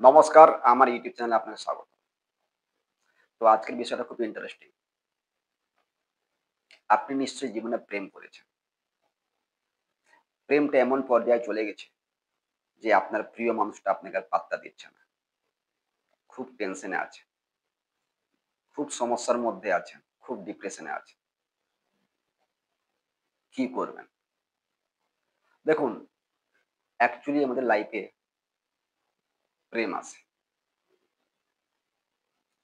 নমস্কার, আমার ইউটিউব চ্যানেলে আপনাকে স্বাগত। তো আজকের বিষয়টা খুব ইন্টারেস্টিং। আপনি নিশ্চয়ই জীবনে প্রেম করেছেন। প্রেমটা এমন পর্যায়ে চলে গেছে যে আপনার প্রিয় মানুষটা আপনাকে আর পাত্তা দিচ্ছে না। খুব টেনশনে আছেন, খুব সমস্যার মধ্যে আছেন, খুব ডিপ্রেশনে আছেন। কি করবেন? দেখুন, অ্যাকচুয়ালি আমাদের লাইফে প্রেম আসে।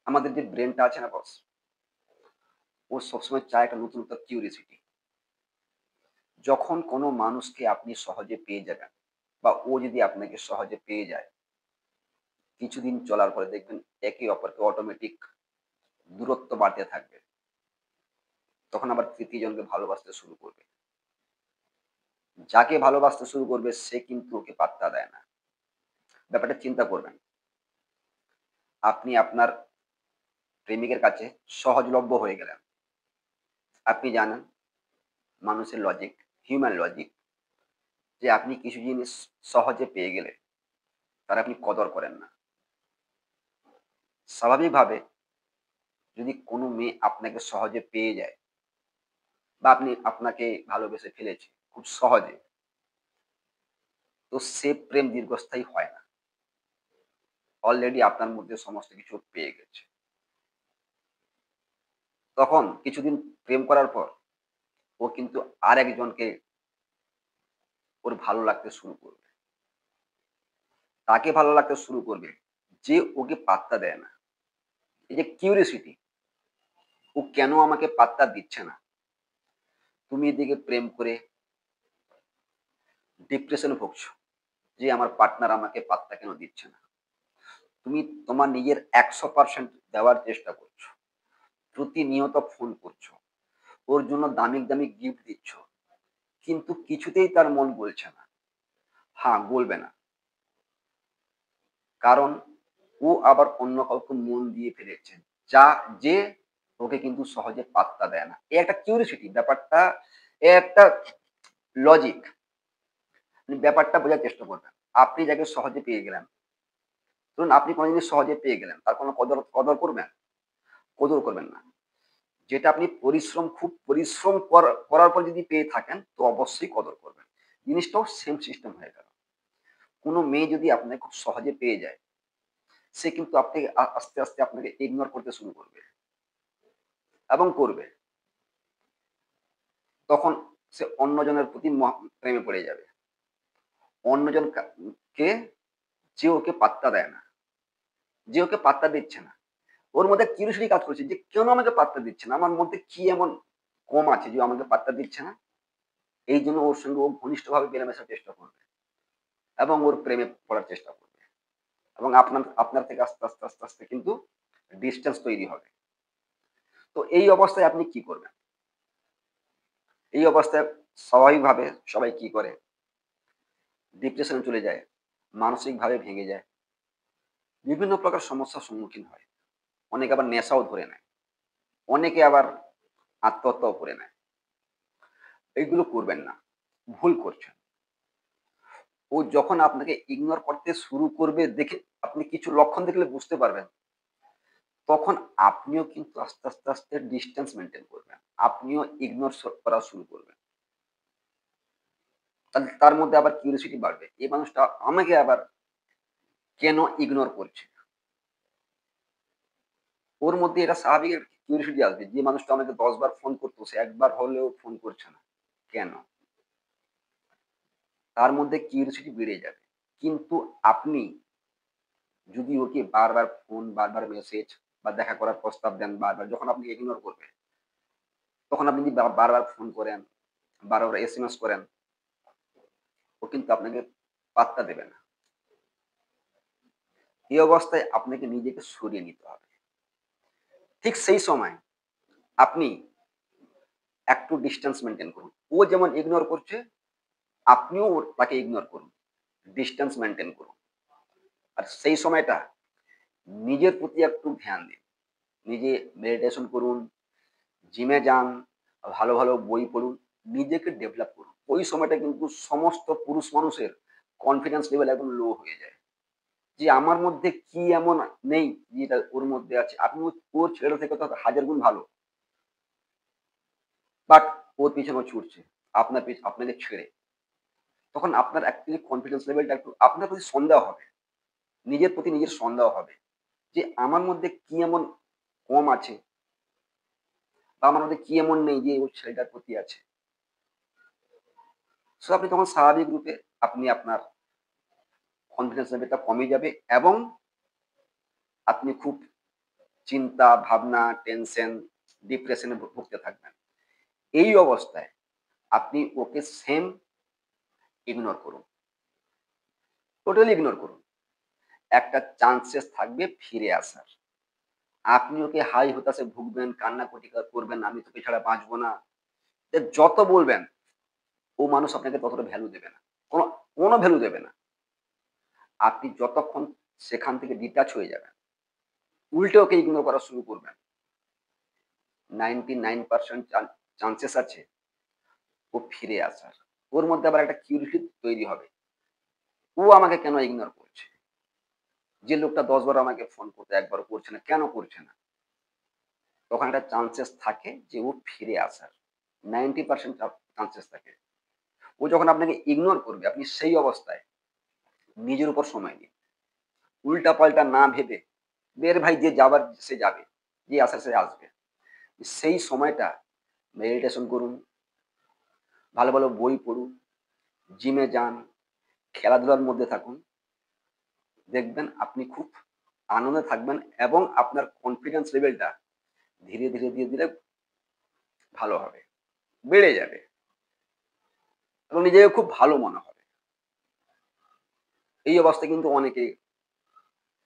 আমাদের যে ব্রেইনটা আছে না বস, ও সবসময় চায় একটা নতুনত্ব কিউরিওসিটি। যখন কোনো মানুষকে আপনি সহজে পেয়ে যাবেন বা ও যদি আপনাকে সহজে পেয়ে যায়, কিছুদিন চলার পরে দেখবেন একে অপরকে অটোমেটিক দূরত্ব বাড়তে থাকবে। তখন আবার তৃতীয় জনকে ভালোবাসতে শুরু করবে। যাকে ভালোবাসতে শুরু করবে সে কিন্তু ওকে পাত্তা দেয় না। ব্যাপারটা চিন্তা করবেন। আপনি আপনার প্রেমিকের কাছে সহজলভ্য হয়ে গেলেন। আপনি জানেন মানুষের লজিক, হিউম্যান লজিক, যে আপনি কিছু জিনিস সহজে পেয়ে গেলে তার আপনি কদর করেন না। স্বাভাবিকভাবে যদি কোনো মেয়ে আপনাকে সহজে পেয়ে যায় বা আপনাকে ভালোবেসে ফেলেছে খুব সহজে, তো সে প্রেম দীর্ঘস্থায়ী হয় না। অলরেডি আপনার মধ্যে সমস্ত কিছু পেয়ে গেছে। তখন কিছুদিন প্রেম করার পর ও কিন্তু আরেকজনকে ওর ভালো লাগতে শুরু করবে। তাকে ভালো লাগতে শুরু করবে যে ওকে পাত্তা দেয় না। এই যে কিউরিওসিটি, ও কেন আমাকে পাত্তা দিচ্ছে না? তুমি এদিকে প্রেম করে ডিপ্রেশনে ভুগছো যে আমার পার্টনার আমাকে পাত্তা কেন দিচ্ছে না। তুমি তোমার নিজের ১০০% দেওয়ার চেষ্টা করছো। প্রতিনিয়ত ফোন করছো। ওর জন্য দামি গিফট দিচ্ছ। কিন্তু কিছুতেই তার মন গলছে না। হ্যাঁ, গলবে না। কারণ ও আবার অন্য কাউকে মন দিয়ে ফেলেছে। যা যে ওকে কিন্তু সহজে পাত্তা দেয় না। এ একটা কিউরিওসিটি ব্যাপারটা, এ একটা লজিক। আপনি ব্যাপারটা বোঝার চেষ্টা করবেন। আপনি যাকে সহজে পেয়ে গেলেন, ধরুন আপনি কোন জিনিস সহজে পেয়ে গেলেন, তার কোনো কদর কদর করবেন? কদর করবেন না। যেটা আপনি খুব পরিশ্রম করার পর যদি পেয়ে থাকেন তো অবশ্যই কদর করবেন। জিনিসটাও সেম সিস্টেম হয়ে গেল। কোন মেয়ে যদি আপনাকে খুব সহজে পেয়ে যায়, সে কিন্তু আপনাকে আস্তে আপনাকে ইগনোর করতে শুরু করবে এবং করবে। তখন সে অন্যজনের প্রতি প্রেমে পড়ে যাবে। অন্যজন কে যে ওকে পাত্তা দেয় না, যে ওকে পাত্তা দিচ্ছে না। ওর মধ্যে কিউরিওসিটি কাজ করছে যে কেন আমাকে পাত্তা দিচ্ছে না? আমার মধ্যে কি এমন কম আছে যে ও আমাকে পাত্তা দিচ্ছে না? এইজন্য ওর সঙ্গে ও ঘনিষ্ঠভাবে মেলামেশার চেষ্টা করবে এবং ওর প্রেমে পড়ার চেষ্টা করবে। এবং আপনার আপনার থেকে আস্তে কিন্তু ডিসট্যান্স তৈরি হবে। তো এই অবস্থায় আপনি কি করবেন? এই অবস্থায় স্বাভাবিকভাবে সবাই কি করে? ডিপ্রেশনে চলে যায়, মানসিকভাবে ভেঙে যায়, বিভিন্ন প্রকার সমস্যার সম্মুখীন হয়। অনেকে আবার নেশাও ধরে নেয়, অনেকে আবার আত্মহত্যাও করে নেয়। এইগুলো করবেন না, ভুল করছেন। ও যখন আপনাকে ইগনোর করতে শুরু করবে দেখে আপনি কিছু লক্ষণ দেখলে বুঝতে পারবেন, তখন আপনিও কিন্তু আস্তে ডিসট্যান্স মেনটেন করবেন। আপনিও ইগনোর করা শুরু করবেন। তাহলে তার মধ্যে আবার কিউরিওসিটি বাড়বে। এই মানুষটা আমাকে আবার কেন ইগনোর করছে? ওর মধ্যে এটা স্বাভাবিক একটা কিউরিওসিটি আসবে। যে মানুষটা আমাকে ১০ বার ফোন করতো, সে একবার হলেও ফোন করছে না। কেন? তার মধ্যে কিউরিওসিটি বেড়ে যাবে। কিন্তু আপনি যদি ওকে বারবার ফোন, বারবার মেসেজ বা দেখা করার প্রস্তাব দেন বারবার, যখন আপনি ইগনোর করবে, তখন আপনি যদি বারবার ফোন করেন, বারবার এসএমএস করেন, ও কিন্তু আপনাকে পাত্তা দেবে না। এই অবস্থায় আপনাকে নিজেকে সরিয়ে নিতে হবে। ঠিক সেই সময় আপনি একটু ডিসট্যান্স মেইনটেইন করুন। ও যেমন ইগনোর করছে, আপনিও তাকে ইগনোর করুন। ডিসট্যান্স মেইনটেইন করুন। আর সেই সময়টা নিজের প্রতি একটু ধ্যান দিন। নিজে মেডিটেশন করুন, জিমে যান, ভালো বই পড়ুন, নিজেকে ডেভেলপ করুন। ওই সময়টা কিন্তু সমস্ত পুরুষ মানুষের কনফিডেন্স লেভেল একদম লো হয়ে যায়। যে আমার মধ্যে কি এমন নেই যেটা ওর মধ্যে আছে। আপনি ওর ছেলেটা থেকে তো হাজার গুণ ভালো, বাট ওর পিছনে ও ছুটছে আপনাকে ছেড়ে। তখন আপনার অ্যাকচুয়ালি কনফিডেন্স লেভেলটা একটু আপনার প্রতি সন্দেহ হবে, নিজের প্রতি নিজের সন্দেহ হবে যে আমার মধ্যে কি এমন কম আছে বা আমার মধ্যে কি এমন নেই যে ওই ছেলেটার প্রতি আছে। সো আপনি তখন স্বাভাবিক রূপে আপনি আপনার কনফিডেন্স লেভেলটা কমে যাবে এবং আপনি খুব চিন্তা, ভাবনা, টেনশন, ডিপ্রেশনে ভুগতে থাকবেন। এই অবস্থায় আপনি ওকে সেম ইগনোর করুন। টোটালি ইগনোর করুন। একটা চান্সেস থাকবে ফিরে আসার। আপনি ওকে হাই হতাশে ভুগবেন, কান্নাকাটি করবেন, আমি তোকে ছাড়া বাঁচবো না। যত বলবেন, ও মানুষ আপনাকে ততটা ভ্যালু দেবে না। কোনো কোনো ভ্যালু দেবে না। আপনি যতক্ষণ সেখান থেকে ডিটাচ হয়ে যাবেন, উল্টে ওকে ইগনোর করা শুরু করবেন, 99% চান্সেস আছে ও ফিরে আসার। ওর মধ্যে আবার একটা কিউরিওসিটি তৈরি হবে। ও আমাকে কেন ইগনোর করছে? যে লোকটা ১০ বার আমাকে ফোন করতো, একবারও করছে না, কেন করছে না? তখন একটা চান্সেস থাকে যে ও ফিরে আসার। 90% চান্সেস থাকে। ও যখন আপনাকে ইগনোর করবে, আপনি সেই অবস্থায় নিজের উপর সময় দিন। উল্টাপাল্টা না ভেবে, বের ভাই যে যাবার সে যাবে, যে আসার সে আসবে। সেই সময়টা মেডিটেশন করুন, ভালো ভালো বই পড়ুন, জিমে যান, খেলাধুলার মধ্যে থাকুন। দেখবেন আপনি খুব আনন্দে থাকবেন এবং আপনার কনফিডেন্স লেভেলটা ধীরে ধীরে ধীরে ধীরে ভালো হবে, বেড়ে যাবে এবং নিজেকে খুব ভালো মনে হবে। এই অবস্থায় কিন্তু অনেকে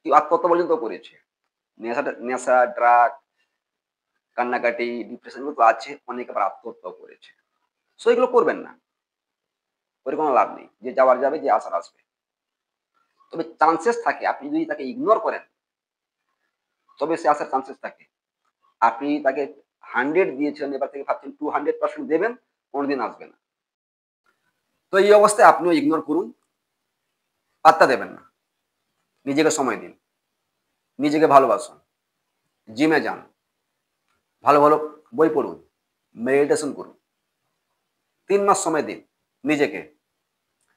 কেউ আত্মহত্যা পর্যন্ত করেছে। নেশা, ড্রাগ, কান্নাকাটি, ডিপ্রেশন এগুলো তো আছে, অনেকে আবার আত্মহত্যাও করেছে। সো এগুলো করবেন না, করে কোনো লাভ নেই। যে যাওয়ার যাবে, যে আসার আসবে। তবে চান্সেস থাকে, আপনি যদি তাকে ইগনোর করেন তবে সে আসার চান্সেস থাকে। আপনি তাকে 100 দিয়েছেন, এবার থেকে ভাবছেন 200% দেবেন, কোনোদিন আসবে না। তো এই অবস্থায় আপনিও ইগনোর করুন, পাত্তা দেবেন না। নিজেকে সময় দিন, নিজেকে ভালোবাসুন, জিমে যান, ভালো ভালো বই পড়ুন, মেডিটেশন করুন। 3 মাস সময় দিন নিজেকে,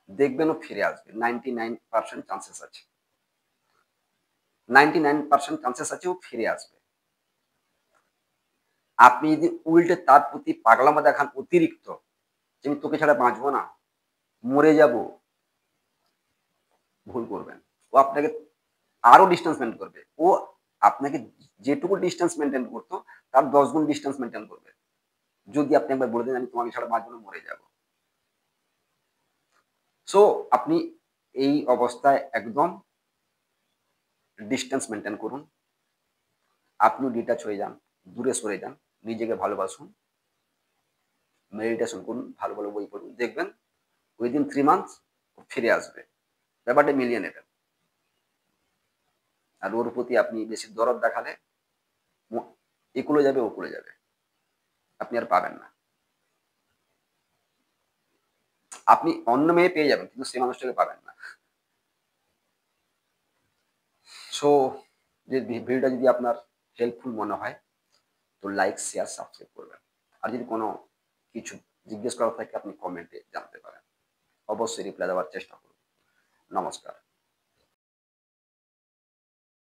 দেখবেন ও ফিরে আসবে। 99% চান্সেস আছে, 99% চান্সেস আছে ও ফিরে আসবে। আপনি যদি উল্টে তার প্রতি পাগলামো দেখান অতিরিক্ত, যে আমি তোকে ছাড়া বাঁচবো না, মরে যাব, ভুল করবেন। ও আপনাকে আরো ডিস্টেন্স মেনটেন করবে। ও আপনাকে যেটুকু ডিস্টেন্স মেনটেন করতো তার 10 গুণ ডিস্টেন্স মেনটেন করবে। যদি আপনি একবার বলে দেন আমি তোমাকে ছাড়া বাঁচবো না, মরে যাব। সো আপনি এই অবস্থায় একদম ডিস্টেন্স মেনটেন করুন। আপনিও ডিটাচ হয়ে যান, দূরে সরে যান, নিজেকে ভালোবাসুন, মেডিটেশন করুন, ভালো ভালো বই পড়ুন। দেখবেন উইদিন 3 মান্থস ফিরে আসবে, ব্যাপারটা মিলিয়ে নেবেন। আর ওর প্রতি আপনি বেশি দরদ দেখালে একুলে যাবে, ওকুলে যাবে, আপনি আর পাবেন না। আপনি অন্য মেয়ে পেয়ে যাবেন, কিন্তু সেই মানুষটাকে পাবেন না। সো যে ভিডিওটা যদি আপনার হেল্পফুল মনে হয় তো লাইক, শেয়ার, সাবস্ক্রাইব করবেন। আর যদি কোনো কিছু জিজ্ঞেস করার থাকে আপনি কমেন্টে জানতে পারেন। অবশ্যই রিপ্লাই দেওয়ার চেষ্টা করুন। নমস্কার।